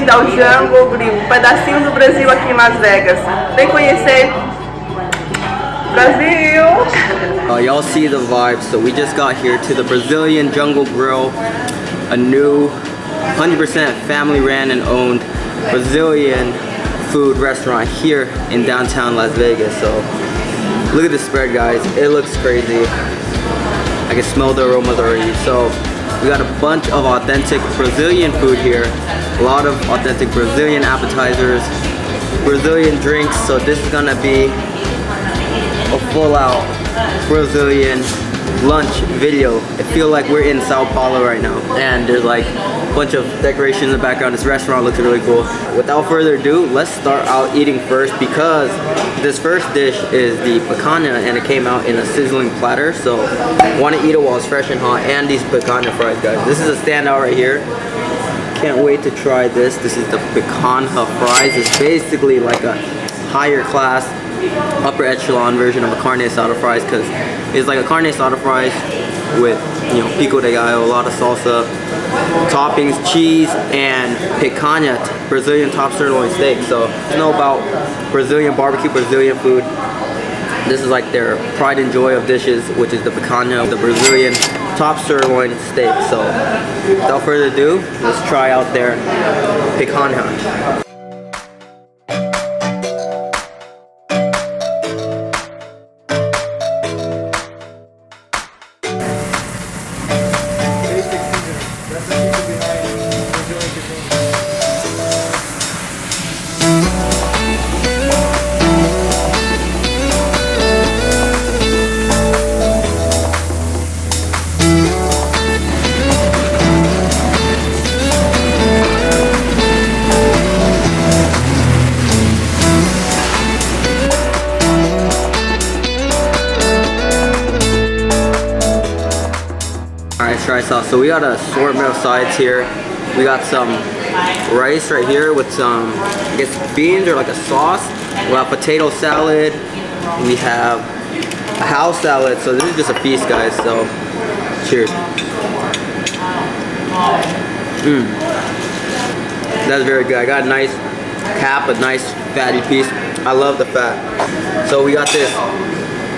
Bem-vindo ao Jungle Grill, um pedacinho do Brasil aqui em Las Vegas. Vem conhecer Brasil! Y'all see the vibe, so we just got here to the Brazilian Jungle Grill, a new 100% family ran and owned Brazilian food restaurant here in downtown Las Vegas. So look at the spread, guys, it looks crazy. I can smell the aromas already. So we got a bunch of authentic Brazilian food here, a lot of authentic Brazilian appetizers, Brazilian drinks. So this is gonna be a full out Brazilian lunch video. I feel like we're in Sao Paulo right now, and there's like a bunch of decorations in the background. This restaurant looks really cool. Without further ado, let's start out eating first, because this first dish is the picanha and it came out in a sizzling platter. So I want to eat it while it's fresh and hot. And these picanha fries, guys, this is a standout right here. Can't wait to try this. This is the picanha fries. It's basically like a higher class, upper echelon version of a carne asada fries, because it's like a carne asada fries with, you know, pico de gallo, a lot of salsa, toppings, cheese, and picanha, Brazilian top sirloin steak. So you know about Brazilian barbecue, Brazilian food. This is like their pride and joy of dishes, which is the picanha, the Brazilian top sirloin steak. So without further ado, let's try out their picanha. Try sauce. So we got an assortment of sides here. We got some rice right here with some, I guess, beans or like a sauce. We have potato salad. We have a house salad. So this is just a feast, guys. So cheers. That's very good. I got a nice cap, a nice fatty piece. I love the fat. So we got this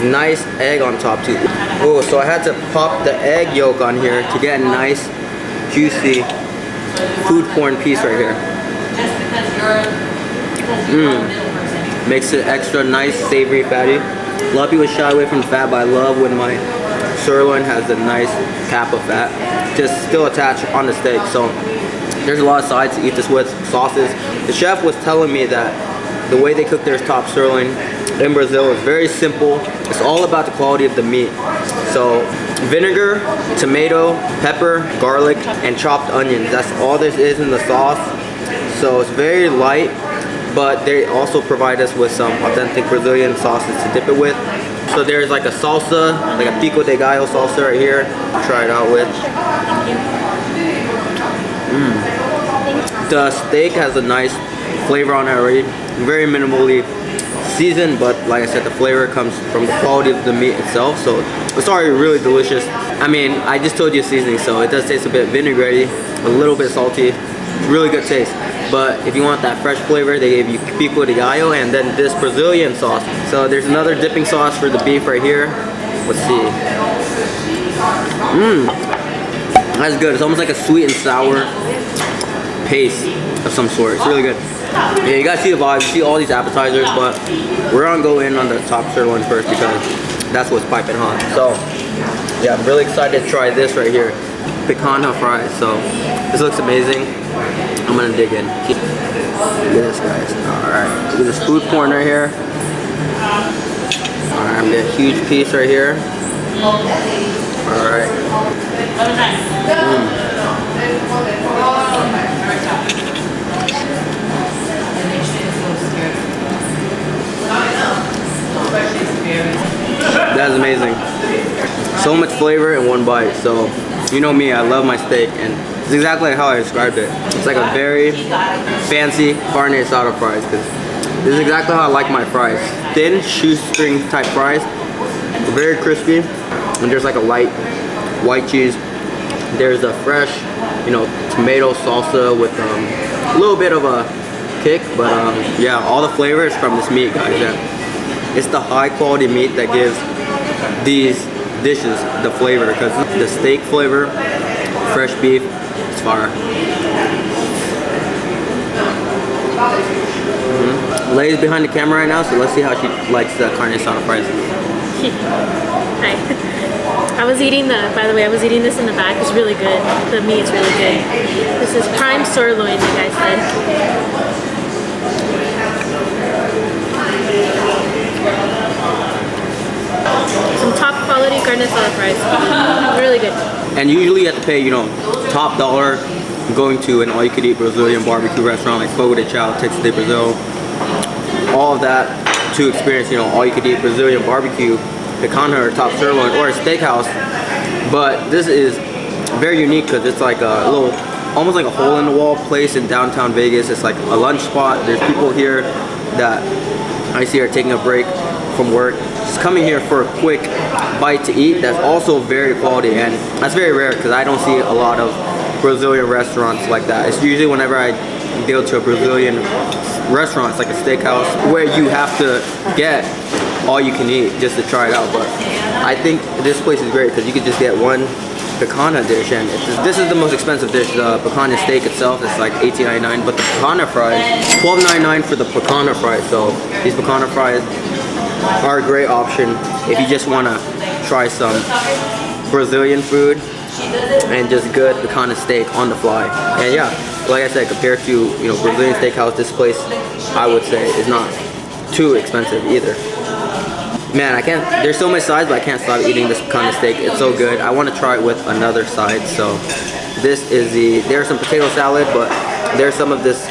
nice egg on top too. Oh, so I had to pop the egg yolk on here to get a nice juicy food porn piece right here. Makes it extra nice, savory, fatty. A lot of people shy away from the fat, but I love when my sirloin has a nice cap of fat just still attached on the steak. So there's a lot of sides to eat this with, sauces. The chef was telling me that the way they cook their top sirloin in Brazil is very simple. It's all about the quality of the meat. So vinegar, tomato, pepper, garlic, and chopped onions. That's all this is in the sauce. So it's very light, but they also provide us with some authentic Brazilian sauces to dip it with. So there's like a salsa, like a pico de gallo salsa right here. Try it out with. The steak has a nice flavor on it already. Very minimally seasoned, but like I said, the flavor comes from the quality of the meat itself. So it's already really delicious. I mean, I just told you seasoning, so it does taste a bit vinegary, a little bit salty. Really good taste. But if you want that fresh flavor, they gave you pico de gallo and then this Brazilian sauce. So there's another dipping sauce for the beef right here. Let's see. That's good. It's almost like a sweet and sour paste of some sort. It's really good. Yeah, you guys see the vibe, you see all these appetizers, but we're gonna go in on the top sirloin first because that's what's piping hot. So yeah, I'm really excited to try this right here, picanha fries. So this looks amazing. I'm gonna dig in. Look at this, guys. Alright, look at this food porn right here. Alright, I'm getting a huge piece right here. Alright. That's amazing. So much flavor in one bite. So you know me, I love my steak, and it's exactly how I described it. It's like a very fancy carne asada fries, because this is exactly how I like my fries. Thin shoestring type fries, very crispy, and there's like a light white cheese. There's a fresh you know, tomato salsa with a little bit of a kick, but yeah, all the flavors from this meat, guys. Yeah, it's the high quality meat that gives these dishes the flavor, because the steak flavor, fresh beef, it's fire. Leigh's behind the camera right now, so let's see how she likes the carne asada fries. Hi. I was eating by the way, I was eating this in the back. It's really good. The meat's really good. This is prime sirloin, the guy said. Some top quality carne asada fries. Really good. And usually you have to pay, you know, top dollar going to an all-you-could-eat Brazilian barbecue restaurant like Fogo de Chão, Texas de Brazil. All of that to experience, you know, all-you-could-eat Brazilian barbecue, Picanha or top sirloin or a steakhouse. But this is very unique because it's like a little, almost like a hole-in-the-wall place in downtown Vegas. It's like a lunch spot. There's people here that I see are taking a break from work, just coming here for a quick bite to eat. That's also very quality, and that's very rare because I don't see a lot of Brazilian restaurants like that. It's usually whenever I go to a Brazilian restaurant, it's like a steakhouse where you have to get all you can eat just to try it out. But I think this place is great because you could just get one picanha dish, and this is the most expensive dish. The picanha steak itself is like $18.99, but the picanha fries, $12.99 for the picanha fries. So these picanha fries are a great option if you just want to try some Brazilian food and just good picanha steak on the fly. And yeah, like I said, compared to, you know, Brazilian steakhouse, this place I would say is not too expensive either. Man, I can't, there's so many sides, but I can't stop eating this picanha steak. It's so good. I want to try it with another side. So this is there's some potato salad, but there's some of this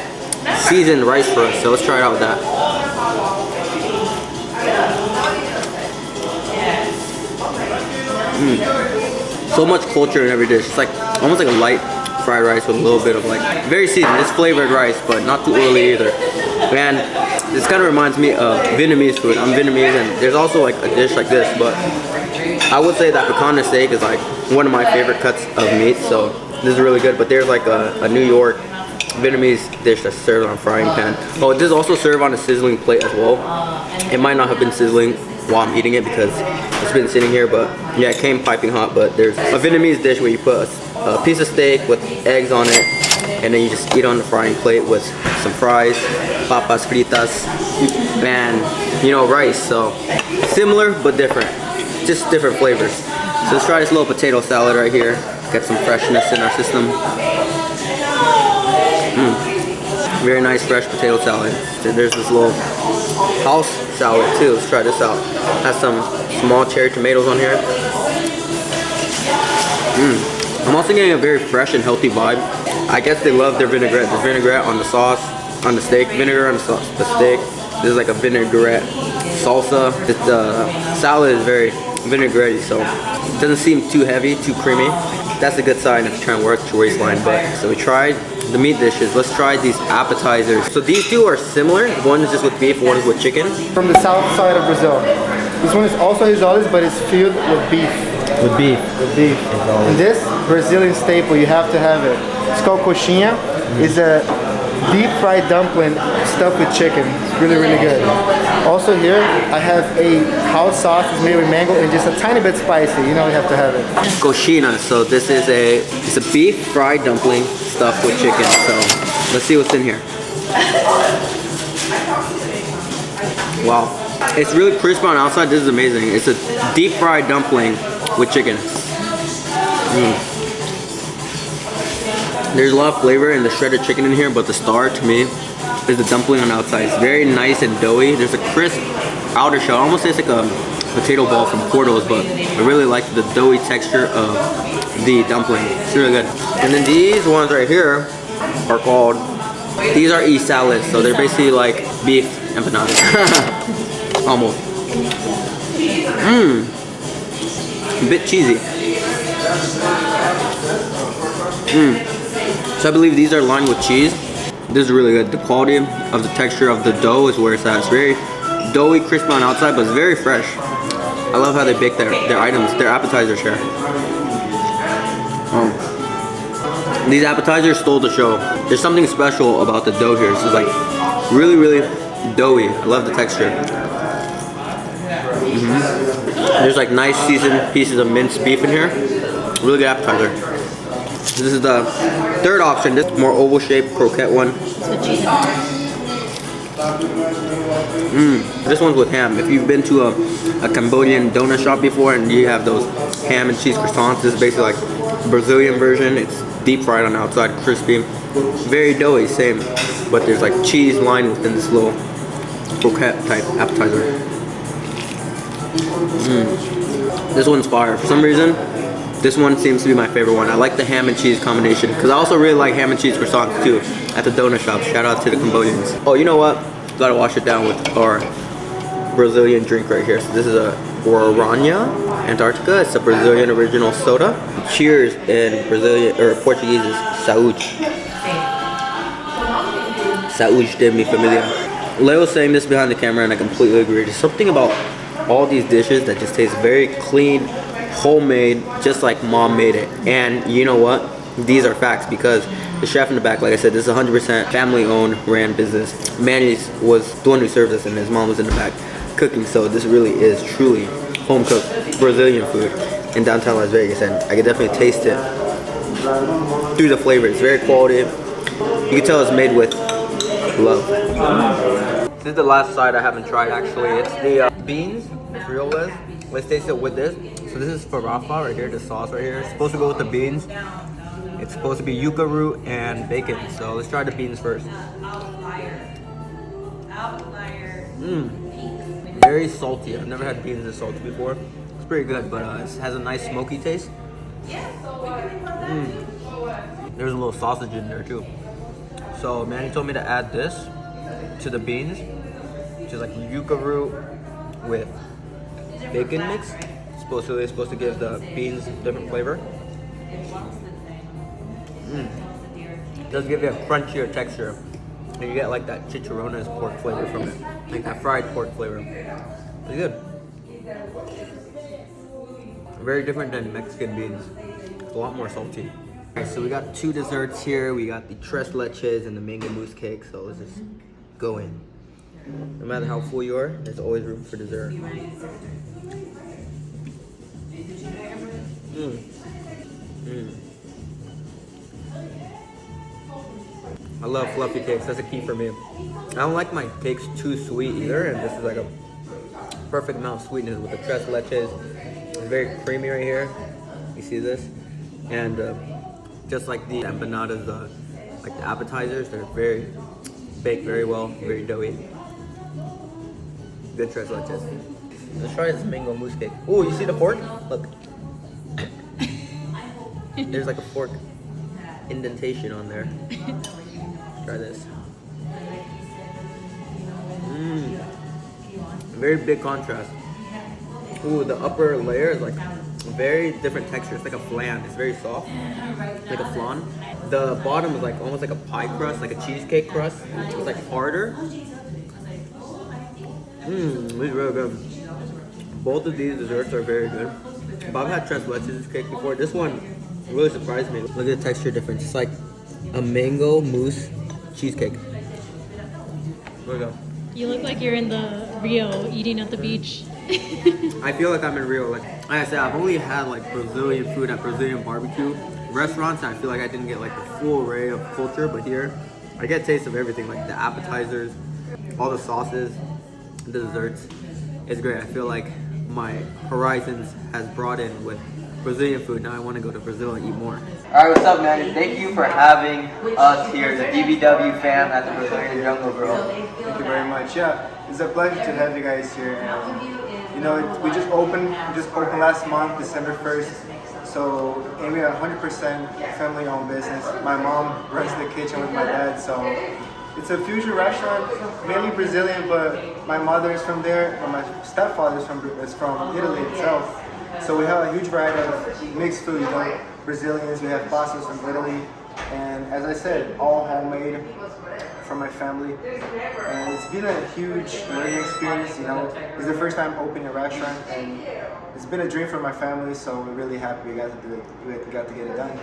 seasoned rice for us. So let's try it out with that. So much culture in every dish. It's like almost like a light fried rice with a little bit of like very seasoned. It's flavored rice, but not too oily either. And this kind of reminds me of Vietnamese food. I'm Vietnamese, and there's also like a dish like this, but I would say that picanha steak is like one of my favorite cuts of meat. So this is really good. But there's like a New York Vietnamese dish that's served on a frying pan. Oh, this is also served on a sizzling plate as well. It might not have been sizzling while I'm eating it because it's been sitting here, but yeah, it came piping hot. But there's a Vietnamese dish where you put a piece of steak with eggs on it, and then you just eat on the frying plate with some fries, papas fritas, and, you know, rice. So similar but different, just different flavors. So let's try this little potato salad right here, get some freshness in our system. Very nice fresh potato salad. Then there's this little house salad too. Let's try this out. Has some small cherry tomatoes on here. I'm also getting a very fresh and healthy vibe. I guess they love their vinaigrette. There's vinaigrette on the sauce, on the steak, vinegar on the steak. This is like a vinaigrette salsa. The salad is very vinaigrette, so it doesn't seem too heavy, too creamy. That's a good sign if you're trying to work your waistline. But so we tried the meat dishes. Let's try these appetizers. So these two are similar. One is just with beef, one is with chicken. From the south side of Brazil. This one is also risoles, but it's filled with beef. With beef. With beef. And this Brazilian staple, you have to have it. It's called coxinha. It's a deep fried dumpling stuffed with chicken. It's really, really good. Also here, I have a house sauce. It's made with mango and just a tiny bit spicy. You know you have to have it. Coxinhas. So this is it's a beef fried dumpling stuffed with chicken. So let's see what's in here. Wow. It's really crisp on the outside. This is amazing. It's a deep fried dumpling with chicken. There's a lot of flavor in the shredded chicken in here, but the star to me is the dumpling on the outside. It's very nice and doughy. There's a crisp outer shell. Almost tastes like a potato ball from Porto's, but I really like the doughy texture of the dumpling. It's really good. And then these ones right here are called, these are salads. So they're basically like beef empanadas. Almost. A bit cheesy. So I believe these are lined with cheese. This is really good. The quality of the texture of the dough is where it's at. It's very doughy, crispy on the outside, but it's very fresh. I love how they bake their items, their appetizers here. These appetizers stole the show. There's something special about the dough here. This is like really, really doughy. I love the texture. There's like nice seasoned pieces of minced beef in here. Really good appetizer. This is the third option. This more oval shaped croquette one. This one's with ham. If you've been to a Cambodian donut shop before and you have those ham and cheese croissants, this is basically like Brazilian version. It's deep fried on the outside, crispy, very doughy, same, but there's like cheese lined within this little croquette type appetizer. This one's fire. For some reason, this one seems to be my favorite one. I like the ham and cheese combination because I also really like ham and cheese croissants too at the donut shop. Shout out to the Cambodians. Oh, you know what? Gotta wash it down with our Brazilian drink right here. So this is a Guarana Antarctica. It's a Brazilian original soda. Cheers in Brazilian or Portuguese is saúde. Saúde de mi familia. Leo was saying this behind the camera and I completely agree. There's something about all these dishes that just taste very clean, homemade, just like mom made it. And you know what? These are facts because the chef in the back, like I said, this is 100% family-owned, ran business. Manny was the one who served us and his mom was in the back cooking. So this really is truly home-cooked Brazilian food in downtown Las Vegas, and I can definitely taste it through the flavor. It's very quality. You can tell it's made with love. This is the last side I haven't tried actually. It's the beans, frijoles. Let's taste it with this. So this is farofa right here, the sauce right here. It's supposed to go with the beans. It's supposed to be yuca root and bacon. So let's try the beans first. Very salty. I've never had beans this salty before. It's pretty good, but it has a nice smoky taste. There's a little sausage in there too. So Manny told me to add this to the beans, which is like yuca root with bacon mix. It's supposed to give the beans different flavor. It does give you a crunchier texture. And you get like that chicharrones pork flavor from it. Like that fried pork flavor. Pretty good. Very different than Mexican beans. It's a lot more salty. Alright, so we got two desserts here. We got the tres leches and the mango mousse cake. So let's just go in. No matter how full you are, there's always room for dessert. I love fluffy cakes. That's a key for me. I don't like my cakes too sweet either, and this is like a perfect amount of sweetness with the tres leches. It's very creamy right here. You see this? And just like the empanadas, like the appetizers, they're very baked very well, very doughy. Good tres leches. Let's try this mango mousse cake. Oh, you see the fork? Look. There's like a fork indentation on there. Try this. Very big contrast. Ooh, the upper layer is like very different texture. It's like a flan. It's very soft, like a flan. The bottom is like almost like a pie crust, like a cheesecake crust. It's like harder. These are really good. Both of these desserts are very good. But I've had tres leches cake before. This one really surprised me. Look at the texture difference. It's like a mango mousse cheesecake. There we go. You look like you're in the Rio eating at the beach. I feel like I'm in Rio. Like I said, I've only had like Brazilian food at Brazilian barbecue restaurants, and I feel like I didn't get like the full array of culture. But here, I get a taste of everything, like the appetizers, all the sauces, the desserts. It's great. I feel like my horizons has broadened with Brazilian food. Now I want to go to Brazil and eat more. Alright, what's up, man? Thank you for having us here, the DBW fam at the Brazilian Jungle Grill. Thank you very much. Yeah, it's a pleasure to have you guys here. You know, we just opened last month, December 1st. So, and we are 100% family-owned business. My mom runs the kitchen with my dad, so it's a fusion restaurant, mainly Brazilian, but my mother is from there, and my stepfather is from Italy itself. So we have a huge variety of mixed food, you know, Brazilians, we have pastas from Italy, and as I said, all homemade for my family, and it's been a huge learning experience. You know, it's the first time opening a restaurant, and it's been a dream for my family. So we're really happy we got to do it. We got to get it done.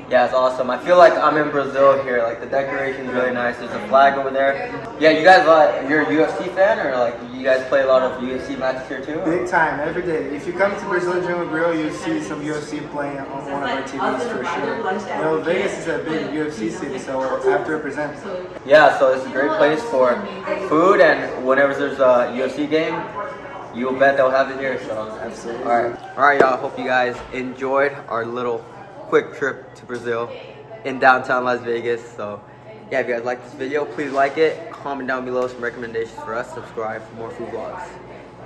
Yeah, it's awesome. I feel like I'm in Brazil here. Like the decoration is really nice. There's a flag over there. Yeah, you guys you're a UFC fan, or like you guys play a lot of UFC matches here too? Big time, every day. If you come to Brazilian Jungle Grill, you'll see some UFC playing on one of our TVs for sure. You know, Vegas is a big UFC city, so I have to represent. Yeah, so it's a great place for food, and whenever there's a UFC game, you'll bet they'll have it here. So Absolutely. All right, y'all. Hope you guys enjoyed our little quick trip to Brazil in downtown Las Vegas. So yeah, if you guys like this video, please like it. Comment down below some recommendations for us. Subscribe for more food vlogs.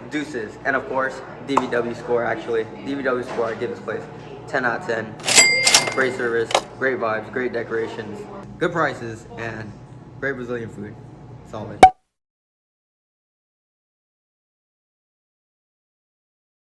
Deuces. And of course, DVW score actually. DVW score, I give this place 10 out of 10. Great service, great vibes, great decorations, good prices, and great Brazilian food. Solid.